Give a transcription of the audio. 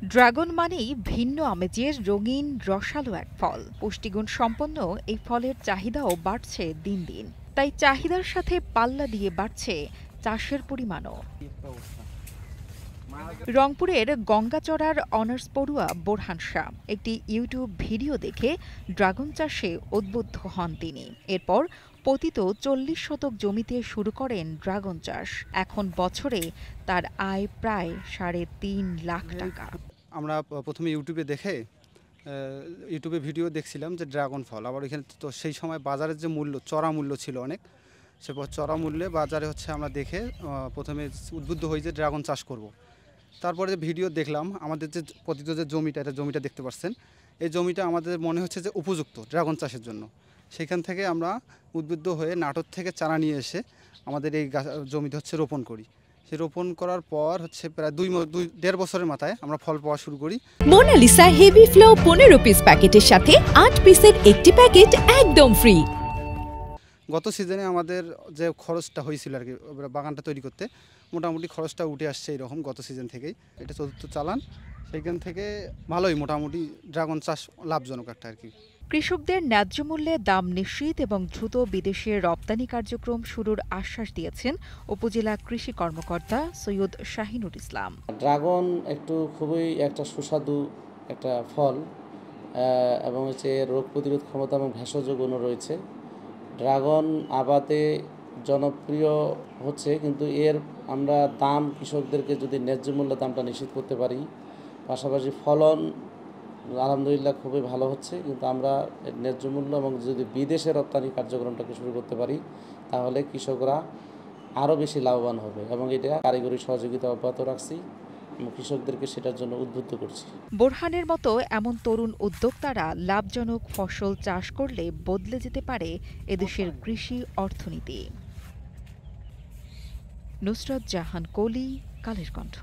Dragon মানেই ভিন্ন আমেজের রঙিন রসালো এক ফল। পুষ্টিগুণ সম্পন্ন এই ফলের চাহিদাও বাড়ছে দিন দিন। তাই চাহিদার সাথে পাল্লা দিয়ে বাড়ছে চাষের পরিমাণও। রংপুরের গঙ্গাচড়ার অনার্স পড়ুয়া বোরহান শাহ একটি ইউটিউব ভিডিও দেখে ড্রাগন চাষে উদ্বুদ্ধ হন তিনি। এরপর পতিত ৪০ শতক জমিতে শুরু করেন ড্রাগন চাষ। এখন বছরে তার আয় প্রায় ৩.৫ লাখ টাকা। আমরা প্রথমে ইউটিউবে ভিডিও দেখছিলাম যে ড্রাগন ফল, আবার এখানে তো সেই সময় বাজারের যে মূল্য, চড়া মূল্য ছিল অনেক। সে চড়া মূল্যে বাজারে আমরা দেখে প্রথমে উদ্বুদ্ধ হই যে ড্রাগন চাষ করব। তারপরে যে ভিডিও দেখলাম, আমাদের যে পতিত যে জমিটা দেখতে পাচ্ছেন, এই জমিটা আমাদের মনে হচ্ছে যে উপযুক্ত ড্রাগন চাষের জন্য। সেখান থেকে আমরা উদ্বুদ্ধ হয়ে নাটোর থেকে চারা নিয়ে এসে আমাদের এই জমিতে রোপণ করি। সে রোপণ করার পর প্রায় 2.5 বছরের মাথায় আমরা ফল পাওয়া শুরু করি। মোনালিসা হেভি ফ্লো 15 পিস প্যাকেটের সাথে 8 পিসের একটি প্যাকেট একদম ফ্রি। গত সিজনে আমাদের যে খরচটা হয়েছিল আর কি বাগানটা তৈরি করতে, মোটামুটি খরচটা উঠে আসছে এরকম গত সিজন থেকেই। এটা চতুর্থ চালান, সেইখান থেকে ভালোই মোটামুটি ড্রাগন চাষ লাভজনক একটা আর কি। কৃষকদের ন্যায্য মূল্যে দাম নিশ্চিত এবং দ্রুত বিদেশে রপ্তানি কার্যক্রম শুরুর আশ্বাস দিয়েছেন উপজেলা কৃষি কর্মকর্তা সৈয়দ শাহিনুর ইসলাম। ড্রাগন খুবই একটা সুস্বাদু একটা ফল এবং রোগ প্রতিরোধ ক্ষমতা এবং ভেষজ গুণও রয়েছে। ড্রাগন আবাদে জনপ্রিয় হচ্ছে, কিন্তু এর আমরা দাম কৃষকদেরকে যদি ন্যায্য মূল্যে দামটা নিশ্চিত করতে পারি, পাশাপাশি ফলন আলহামদুলিল্লাহ খুবই ভালো হচ্ছে, কিন্তু আমরা ন্যায্য মূল্য এবং যদি বিদেশে রপ্তানি কার্যক্রমটাকে শুরু করতে পারি, তাহলে কৃষকরা আরও বেশি লাভবান হবে এবং এটা কারিগরি সহযোগিতা অব্যাহত রাখছি এবং কৃষকদেরকে সেটার জন্য উদ্বুদ্ধ করছি। বোরহানের মতো এমন তরুণ উদ্যোক্তারা লাভজনক ফসল চাষ করলে বদলে যেতে পারে এদেশের কৃষি অর্থনীতি। নুসরাত জাহান কলি, কালের কণ্ঠ।